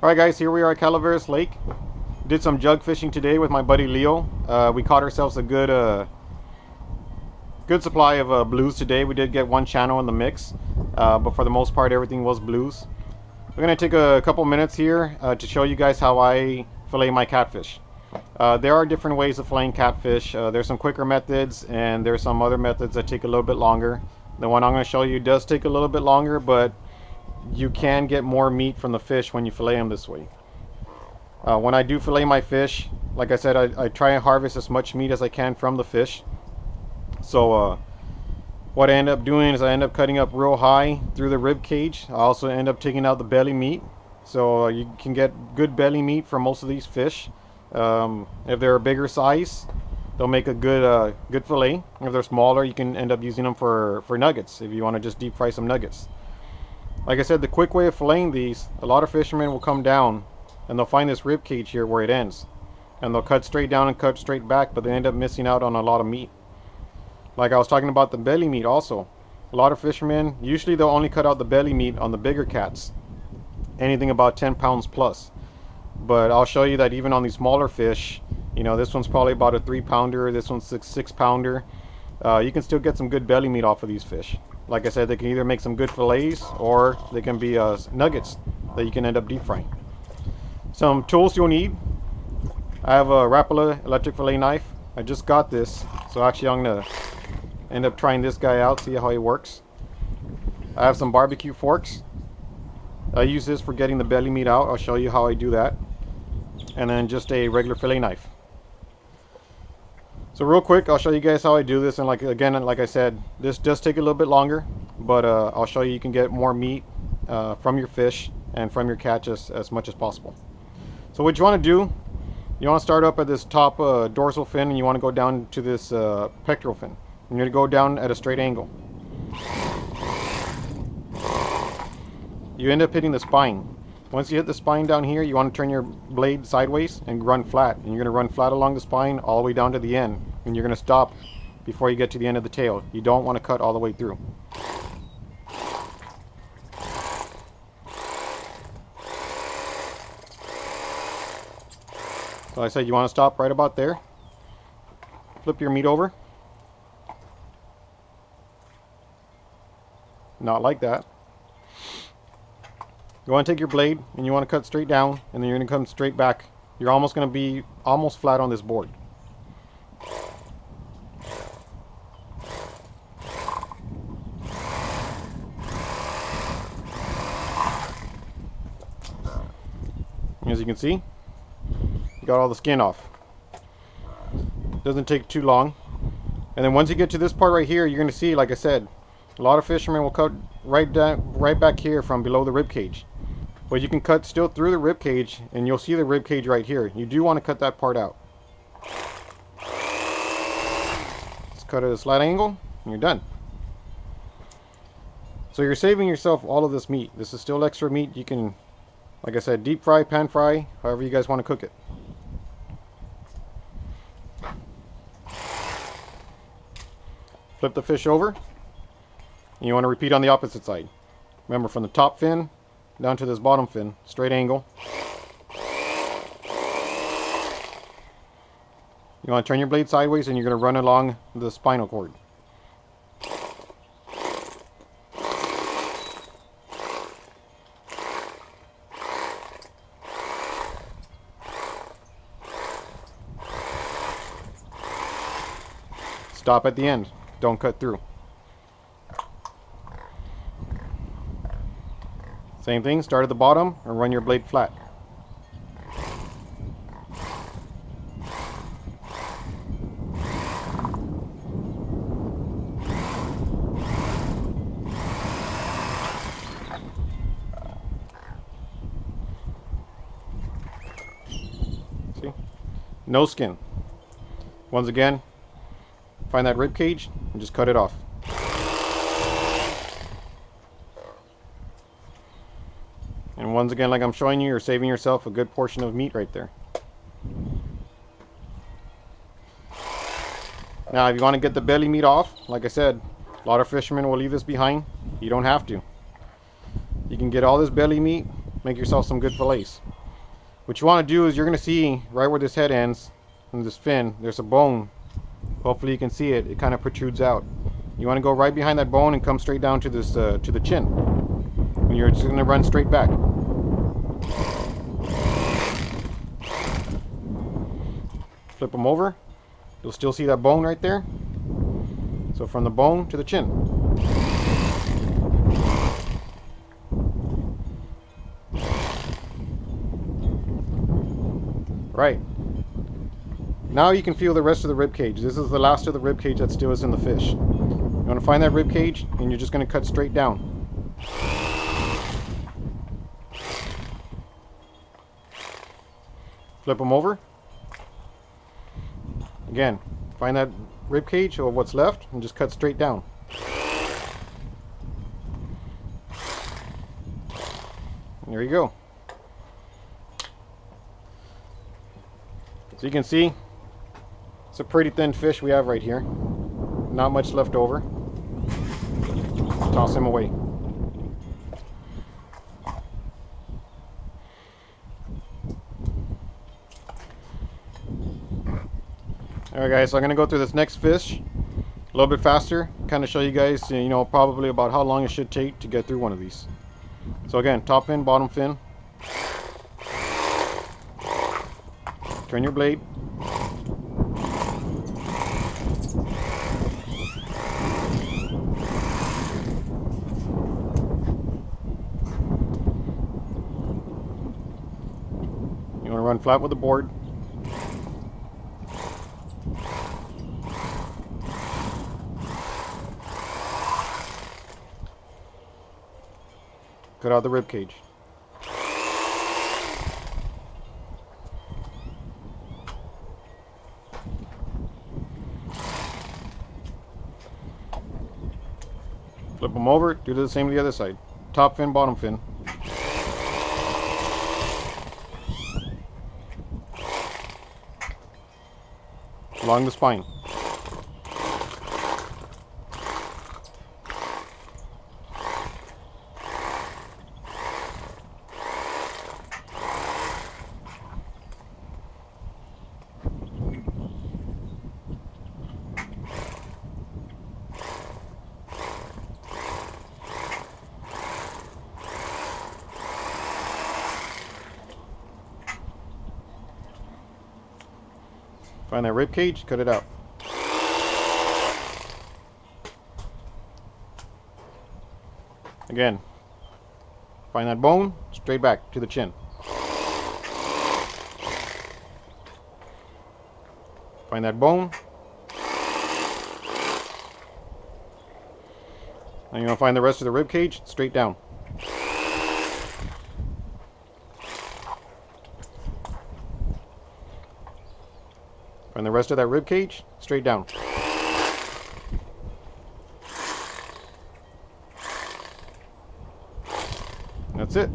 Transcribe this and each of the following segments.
Alright guys, here we are at Calaveras Lake. Did some jug fishing today with my buddy Leo. We caught ourselves a good supply of blues today. We did get one channel in the mix, but for the most part everything was blues. We're going to take a couple minutes here to show you guys how I fillet my catfish. There are different ways of filleting catfish. There's some quicker methods and there's some other methods that take a little bit longer. The one I'm going to show you does take a little bit longer, but you can get more meat from the fish when you fillet them this way. When I do fillet my fish, like I said, I try and harvest as much meat as I can from the fish. So what I end up doing is I end up cutting up real high through the rib cage. I also end up taking out the belly meat, so you can get good belly meat from most of these fish. If they're a bigger size, they'll make a good fillet. If they're smaller, you can end up using them for nuggets if you want to just deep fry some nuggets. Like I said, the quick way of filleting these, a lot of fishermen will come down and they'll find this rib cage here where it ends, and they'll cut straight down and cut straight back, but they end up missing out on a lot of meat. Like I was talking about the belly meat also, a lot of fishermen, usually they'll only cut out the belly meat on the bigger cats, anything about 10 pounds plus. But I'll show you that even on these smaller fish, you know, this one's probably about a 3-pounder, this one's a 6-pounder. You can still get some good belly meat off of these fish. Like I said, they can either make some good fillets or they can be nuggets that you can end up deep frying. Some tools you'll need. I have a Rapala electric fillet knife. I just got this, so actually I'm gonna end up trying this guy out, see how he works. I have some barbecue forks. I use this for getting the belly meat out. I'll show you how I do that. And then just a regular fillet knife. So real quick, I'll show you guys how I do this, and like I said, this does take a little bit longer, but I'll show you can get more meat from your fish and from your catch as much as possible. So what you want to do, you want to start up at this top dorsal fin, and you want to go down to this pectoral fin. You're going to go down at a straight angle. You end up hitting the spine. Once you hit the spine down here, you want to turn your blade sideways and run flat. And you're going to run flat along the spine all the way down to the end. And you're going to stop before you get to the end of the tail. You don't want to cut all the way through. So I said you want to stop right about there. Flip your meat over. Not like that. You want to take your blade and you want to cut straight down, and then you're going to come straight back. You're almost going to be almost flat on this board. As you can see, you got all the skin off. Doesn't take too long. And then once you get to this part right here, you're going to see, like I said, a lot of fishermen will cut right back here from below the rib cage. But you can cut still through the rib cage, and you'll see the rib cage right here. You do want to cut that part out. Just cut at a slight angle, and you're done. So you're saving yourself all of this meat. This is still extra meat. You can, like I said, deep fry, pan fry, however you guys want to cook it. Flip the fish over, and you want to repeat on the opposite side. Remember, from the top fin down to this bottom fin, straight angle. You want to turn your blade sideways, and you're going to run along the spinal cord. Stop at the end. Don't cut through. Same thing, start at the bottom and run your blade flat. See? No skin. Once again, find that rib cage and just cut it off. And once again, like I'm showing you, you're saving yourself a good portion of meat right there. Now, if you want to get the belly meat off, like I said, a lot of fishermen will leave this behind. You don't have to. You can get all this belly meat make yourself some good fillets. What you want to do is you're going to see right where this head ends and this fin, there's a bone. Hopefully you can see it. It kind of protrudes out. You want to go right behind that bone and come straight down to this to the chin. And you're just going to run straight back. Flip them over. You'll still see that bone right there. So from the bone to the chin. Right. Now you can feel the rest of the rib cage. This is the last of the rib cage that still is in the fish. You want to find that rib cage and you're just going to cut straight down. Flip them over. Again, find that rib cage or what's left and just cut straight down. And there you go. So you can see it's a pretty thin fish we have right here. Not much left over. Toss him away. Alright guys, so I'm going to go through this next fish a little bit faster, kind of show you guys, you know, probably about how long it should take to get through one of these. So again, top fin, bottom fin. Turn your blade. You want to run flat with the board. Cut out the rib cage. Flip them over, do the same to the other side. Top fin, bottom fin. Along the spine. Find that rib cage, cut it out. Again, find that bone, straight back to the chin. Find that bone. And you're going to find the rest of the rib cage, straight down. Find the rest of that rib cage, straight down. That's it.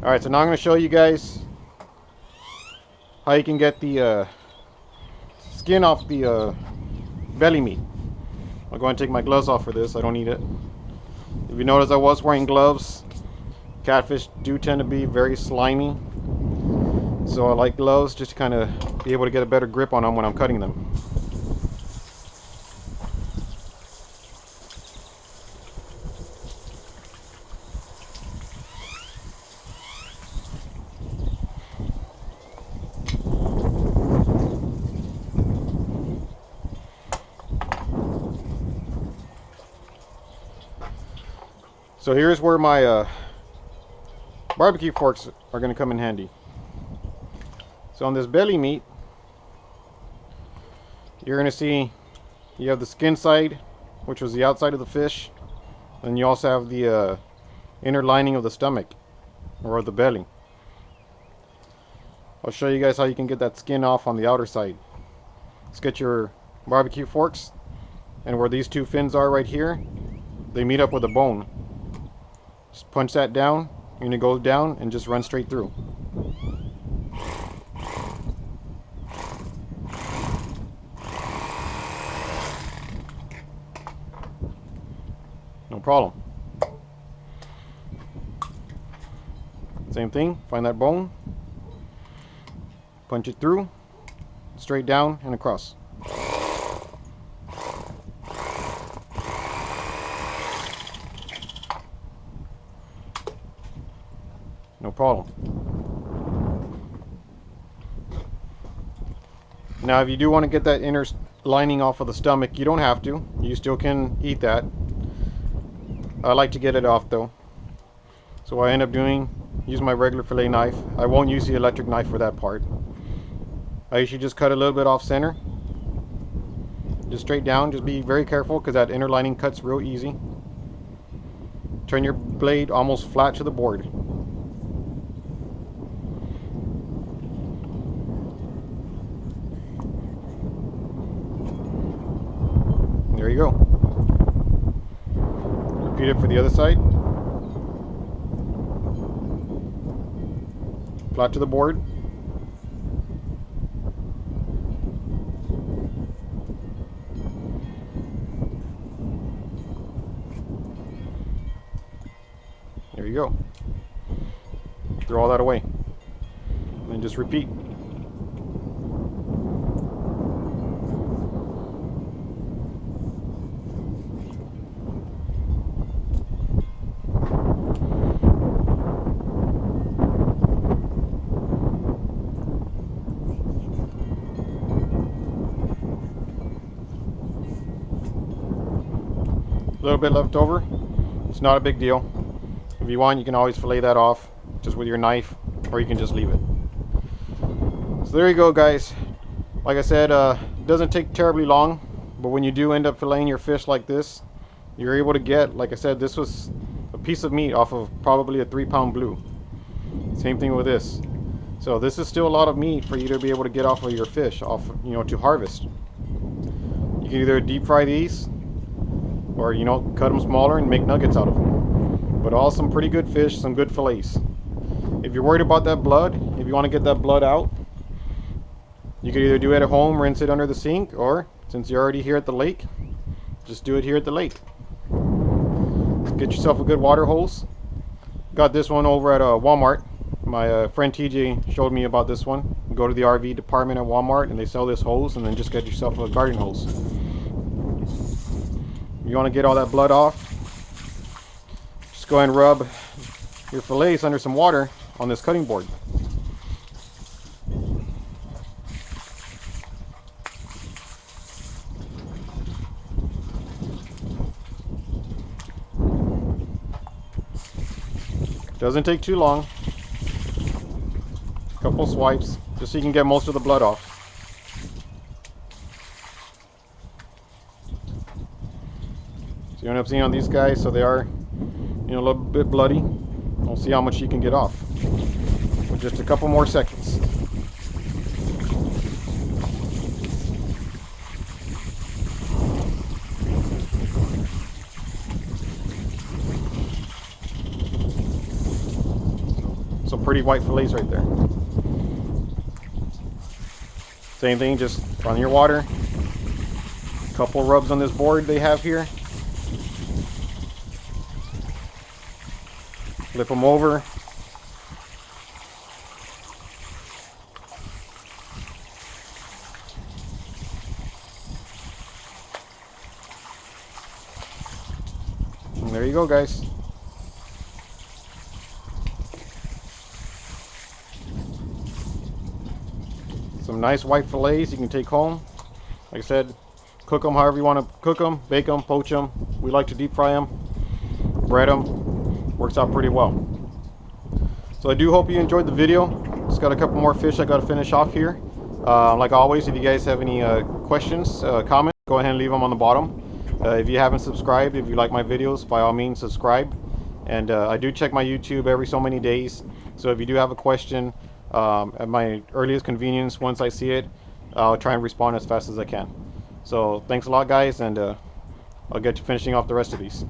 Alright, so now I'm going to show you guys how you can get the skin off the belly meat. I'll go ahead and take my gloves off for this. I don't need it. If you notice, I was wearing gloves. Catfish do tend to be very slimy. So I like gloves just to kind of be able to get a better grip on them when I'm cutting them. So here's where my barbecue forks are going to come in handy. So on this belly meat, you're going to see you have the skin side, which was the outside of the fish, and you also have the inner lining of the stomach, or of the belly. I'll show you guys how you can get that skin off on the outer side. Let's get your barbecue forks, and where these two fins are right here, they meet up with a bone. Just punch that down, you're going to go down and just run straight through. No problem. Same thing, find that bone, punch it through, straight down and across. No problem. Now if you do want to get that inner lining off of the stomach, you don't have to. You still can eat that. I like to get it off though. So what I end up doing, use my regular fillet knife. I won't use the electric knife for that part. I usually just cut a little bit off center. Just straight down. Just be very careful because that inner lining cuts real easy. Turn your blade almost flat to the board. There you go. Repeat it for the other side. Flat to the board. There you go. Throw all that away. And then just repeat. A little bit left over. It's not a big deal. If you want, you can always fillet that off just with your knife, or you can just leave it. So there you go, guys. Like I said, it doesn't take terribly long, but when you do end up filleting your fish like this, you're able to get, like I said, this was a piece of meat off of probably a 3-pound blue. Same thing with this. So this is still a lot of meat for you to be able to get off of your fish, to harvest. You can either deep fry these, or cut them smaller and make nuggets out of them. But all some pretty good fish, some good fillets. If you're worried about that blood, if you want to get that blood out, you could either do it at home, rinse it under the sink, or since you're already here at the lake, just do it here at the lake. Get yourself a good water hose. Got this one over at Walmart. My friend TJ showed me about this one. Go to the RV department at Walmart and they sell this hose, and then just get yourself a garden hose. You want to get all that blood off, just go ahead and rub your fillets under some water on this cutting board. Doesn't take too long. A couple swipes just so you can get most of the blood off. So you end up seeing on these guys, so they are, a little bit bloody. We'll see how much you can get off with just a couple more seconds. Some pretty white fillets right there. Same thing, just on your water. A couple rubs on this board they have here. Flip them over. And there you go, guys. Some nice white fillets you can take home. Like I said, cook them however you want to cook them, bake them, poach them. We like to deep fry them, bread them. Works out pretty well. So I do hope you enjoyed the video. Just got a couple more fish I got to finish off here. Like always, if you guys have any questions, comments, go ahead and leave them on the bottom. If you haven't subscribed, if you like my videos, by all means subscribe. And I do check my YouTube every so many days. So if you do have a question, at my earliest convenience, once I see it, I'll try and respond as fast as I can. So thanks a lot, guys, and I'll get to finishing off the rest of these.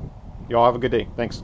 Y'all have a good day. Thanks.